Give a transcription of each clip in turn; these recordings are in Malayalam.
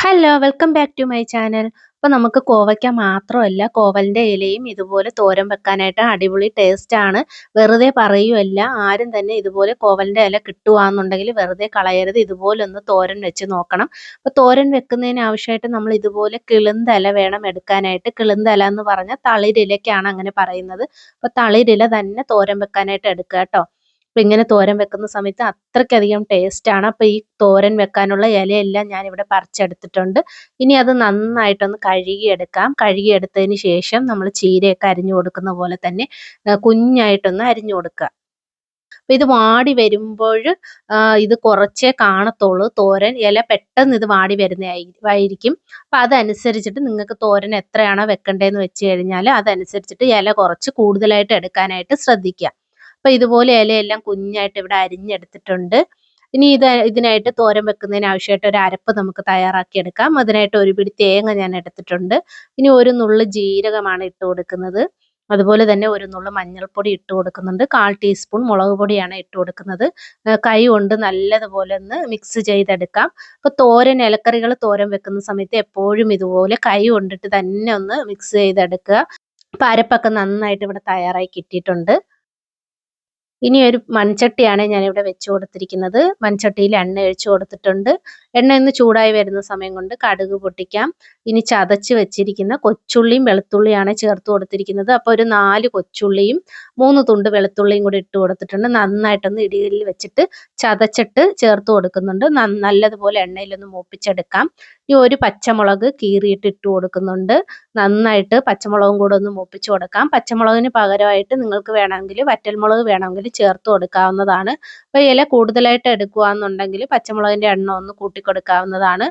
Hello welcome back to my channel. അപ്പോൾ നമുക്ക് കോവയ്ക്ക മാത്രമല്ല കോവലിൻ്റെ ഇലയും ഇതുപോലെ തോരൻ വെക്കാനായിട്ട് അടിപൊളി ടേസ്റ്റാണ്. വെറുതെ പറയുമല്ല, ആരും തന്നെ ഇതുപോലെ കോവലിൻ്റെ ഇല കിട്ടുകയാണെന്നുണ്ടെങ്കിൽ വെറുതെ കളയരുത്, ഇതുപോലെ ഒന്ന് തോരൻ വെച്ച് നോക്കണം. അപ്പോൾ തോരൻ വെക്കുന്നതിന് ആവശ്യമായിട്ട് നമ്മൾ ഇതുപോലെ കിളുന്തല വേണം എടുക്കാനായിട്ട്. കിളുന്തല എന്ന് പറഞ്ഞാൽ തളിരിലയ്ക്കാണ് അങ്ങനെ പറയുന്നത്. അപ്പോൾ തളിരില തന്നെ തോരൻ വെക്കാനായിട്ട് എടുക്കുക കേട്ടോ. അപ്പോൾ ഇങ്ങനെ തോരൻ വെക്കുന്ന സമയത്ത് അത്രയ്ക്കധികം ടേസ്റ്റാണ്. അപ്പോൾ ഈ തോരൻ വെക്കാനുള്ള ഇലയെല്ലാം ഞാനിവിടെ പറിച്ചെടുത്തിട്ടുണ്ട്. ഇനി അത് നന്നായിട്ടൊന്ന് കഴുകിയെടുക്കാം. കഴുകിയെടുത്തതിന് ശേഷം നമ്മൾ ചീരയൊക്കെ അരിഞ്ഞു കൊടുക്കുന്ന പോലെ തന്നെ കുഞ്ഞായിട്ടൊന്ന് അരിഞ്ഞു കൊടുക്കുക. അപ്പോൾ ഇത് വാടി വരുമ്പോൾ ഇത് കുറച്ചേ കാണത്തുള്ളൂ തോരൻ. ഇല പെട്ടെന്ന് ഇത് വാടി വരുന്നതായിരിക്കും. അപ്പോൾ അതനുസരിച്ചിട്ട് നിങ്ങൾക്ക് തോരൻ എത്രയാണോ വെക്കേണ്ടതെന്ന് വെച്ച് കഴിഞ്ഞാൽ അതനുസരിച്ചിട്ട് ഇല കുറച്ച് കൂടുതലായിട്ട് എടുക്കാനായിട്ട് ശ്രദ്ധിക്കുക. അപ്പോൾ ഇതുപോലെ ഇലയെല്ലാം കുഞ്ഞായിട്ട് ഇവിടെ അരിഞ്ഞെടുത്തിട്ടുണ്ട്. ഇനി ഇതിനായിട്ട് തോരൻ വെക്കുന്നതിന് ആവശ്യമായിട്ട് ഒരു അരപ്പ് നമുക്ക് തയ്യാറാക്കി എടുക്കാം. അതിനായിട്ട് ഒരു പിടി തേങ്ങ ഞാൻ എടുത്തിട്ടുണ്ട്. ഇനി ഒരു നുള്ള് ജീരകമാണ് ഇട്ട് കൊടുക്കുന്നത്. അതുപോലെ തന്നെ ഒരു നുള്ള് മഞ്ഞൾപ്പൊടി ഇട്ട് കൊടുക്കുന്നുണ്ട്. 1/4 ടീസ്പൂൺ മുളക് പൊടിയാണ് ഇട്ട് കൊടുക്കുന്നത്. കൈ കൊണ്ട് നല്ലതുപോലെ ഒന്ന് മിക്സ് ചെയ്തെടുക്കാം. അപ്പോൾ തോരൻ ഇലക്കറികൾ തോരൻ വെക്കുന്ന സമയത്ത് എപ്പോഴും ഇതുപോലെ കൈ കൊണ്ടിട്ട് തന്നെ ഒന്ന് മിക്സ് ചെയ്തെടുക്കുക. അപ്പോൾ അരപ്പൊക്കെ നന്നായിട്ട് ഇവിടെ തയ്യാറായി കിട്ടിയിട്ടുണ്ട്. ഇനി ഒരു മൺചട്ടിയാണ് ഞാനിവിടെ വെച്ച് കൊടുത്തിരിക്കുന്നത്. മൺചട്ടിയിൽ എണ്ണ ഒഴിച്ച് കൊടുത്തിട്ടുണ്ട്. എണ്ണ ഒന്ന് ചൂടായി വരുന്ന സമയം കൊണ്ട് കടുക് പൊട്ടിക്കാം. ഇനി ചതച്ച് വെച്ചിരിക്കുന്ന കൊച്ചുള്ളിയും വെളുത്തുള്ളിയാണ് ചേർത്ത് കൊടുത്തിരിക്കുന്നത്. അപ്പോൾ ഒരു 4 കൊച്ചുള്ളിയും 3 തുണ്ട് വെളുത്തുള്ളിയും കൂടി ഇട്ട് കൊടുത്തിട്ടുണ്ട്. നന്നായിട്ടൊന്ന് ഇടിയിൽ വെച്ചിട്ട് ചതച്ചിട്ട് ചേർത്ത് കൊടുക്കുന്നുണ്ട്. നല്ലതുപോലെ എണ്ണയിലൊന്ന് മൂപ്പിച്ചെടുക്കാം. ഇനി ഒരു പച്ചമുളക് കീറിയിട്ട് ഇട്ട് കൊടുക്കുന്നുണ്ട്. നന്നായിട്ട് പച്ചമുളകും കൂടെ ഒന്ന് മൂപ്പിച്ച് കൊടുക്കാം. പച്ചമുളകിന് പകരമായിട്ട് നിങ്ങൾക്ക് വേണമെങ്കിൽ വറ്റൽമുളക് വേണമെങ്കിൽ ചേർത്ത് കൊടുക്കാവുന്നതാണ്. അപ്പോൾ ഇല കൂടുതലായിട്ട് എടുക്കുകയാണെന്നുണ്ടെങ്കിൽ പച്ചമുളകിൻ്റെ എണ്ണം ഒന്ന് കൂട്ടിക്കൊടുക്കാവുന്നതാണ്.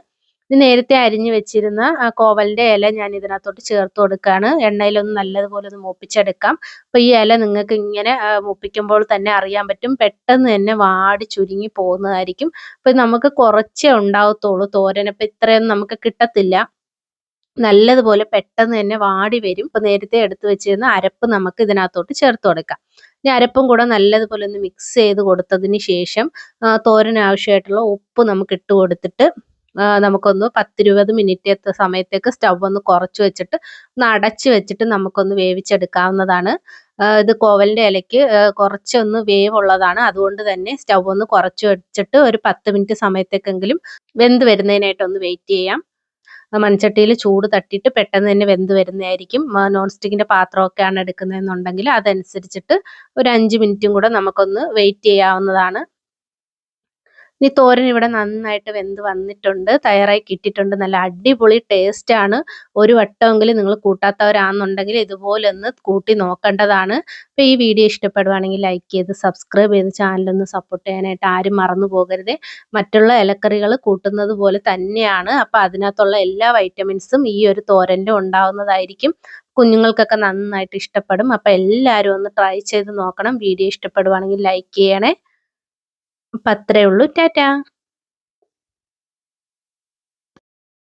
ഇത് നേരത്തെ അരിഞ്ഞു വെച്ചിരുന്ന കോവലിൻ്റെ ഇല ഞാൻ ഇതിനകത്തോട്ട് ചേർത്ത് കൊടുക്കുകയാണ്. എണ്ണയിലൊന്ന് നല്ലതുപോലെ ഒന്ന് മൂപ്പിച്ചെടുക്കാം. അപ്പോൾ ഈ ഇല നിങ്ങൾക്ക് ഇങ്ങനെ മൂപ്പിക്കുമ്പോൾ തന്നെ അറിയാൻ പറ്റും, പെട്ടെന്ന് തന്നെ വാടി ചുരുങ്ങി പോകുന്നതായിരിക്കും. അപ്പോൾ നമുക്ക് കുറച്ചേ ഉണ്ടാവത്തുള്ളൂ തോരൻ. അപ്പോൾ ഇത്രയൊന്നും നമുക്ക് കിട്ടത്തില്ല. നല്ലതുപോലെ പെട്ടെന്ന് തന്നെ വാടി വരും. ഇപ്പോൾ നേരത്തെ എടുത്തു വെച്ചിരുന്ന അരപ്പ് നമുക്ക് ഇതിനകത്തോട്ട് ചേർത്ത് കൊടുക്കാം. ഇനി അരപ്പും കൂടെ നല്ലതുപോലെ ഒന്ന് മിക്സ് ചെയ്ത് കൊടുത്തതിന് ശേഷം തോരന് ആവശ്യമായിട്ടുള്ള ഉപ്പ് നമുക്ക് ഇട്ട് കൊടുത്തിട്ട് നമുക്കൊന്ന് 10-20 മിനിറ്റ് സമയത്തേക്ക് സ്റ്റവ് ഒന്ന് കുറച്ച് വെച്ചിട്ട് ഒന്ന് അടച്ച് വെച്ചിട്ട് നമുക്കൊന്ന് വേവിച്ചെടുക്കാവുന്നതാണ്. ഇത് കോവലിൻ്റെ ഇലയ്ക്ക് കുറച്ചൊന്ന് വേവുള്ളതാണ്. അതുകൊണ്ട് തന്നെ സ്റ്റവ് ഒന്ന് കുറച്ച് വെച്ചിട്ട് ഒരു 10 മിനിറ്റ് സമയത്തേക്കെങ്കിലും വെന്ത് വരുന്നതിനായിട്ടൊന്ന് വെയിറ്റ് ചെയ്യാം. മൺചട്ടിയിൽ ചൂട് തട്ടിയിട്ട് പെട്ടെന്ന് തന്നെ വെന്ത് വരുന്നതായിരിക്കും. നോൺ സ്റ്റിക്കിൻ്റെ പാത്രമൊക്കെയാണ് എടുക്കുന്നതെന്നുണ്ടെങ്കിൽ അതനുസരിച്ചിട്ട് ഒരു 5 മിനിറ്റും കൂടെ നമുക്കൊന്ന് വെയിറ്റ് ചെയ്യാവുന്നതാണ്. ഇനി തോരൻ ഇവിടെ നന്നായിട്ട് വെന്ത് വന്നിട്ടുണ്ട്, തയ്യാറായി കിട്ടിയിട്ടുണ്ട്. നല്ല അടിപൊളി ടേസ്റ്റാണ്. ഒരു വട്ടമെങ്കിലും നിങ്ങൾ കൂട്ടാത്തവരാണെന്നുണ്ടെങ്കിൽ ഇതുപോലെ ഒന്ന് കൂട്ടി നോക്കേണ്ടതാണ്. അപ്പോൾ ഈ വീഡിയോ ഇഷ്ടപ്പെടുവാണെങ്കിൽ ലൈക്ക് ചെയ്ത് സബ്സ്ക്രൈബ് ചെയ്ത് ചാനലൊന്ന് സപ്പോർട്ട് ചെയ്യാനായിട്ട് ആരും മറന്നു പോകരുത്. മറ്റുള്ള ഇലക്കറികൾ കൂട്ടുന്നത് പോലെ തന്നെയാണ്. അപ്പോൾ അതിനകത്തുള്ള എല്ലാ വൈറ്റമിൻസും ഈ ഒരു തോരനിലും ഉണ്ടാവുന്നതായിരിക്കും. കുഞ്ഞുങ്ങൾക്കൊക്കെ നന്നായിട്ട് ഇഷ്ടപ്പെടും. അപ്പോൾ എല്ലാവരും ഒന്ന് ട്രൈ ചെയ്ത് നോക്കണം. വീഡിയോ ഇഷ്ടപ്പെടുവാണെങ്കിൽ ലൈക്ക് ചെയ്യണേ. അപ്പം അത്രയേ ഉള്ളൂ. ടാറ്റാ.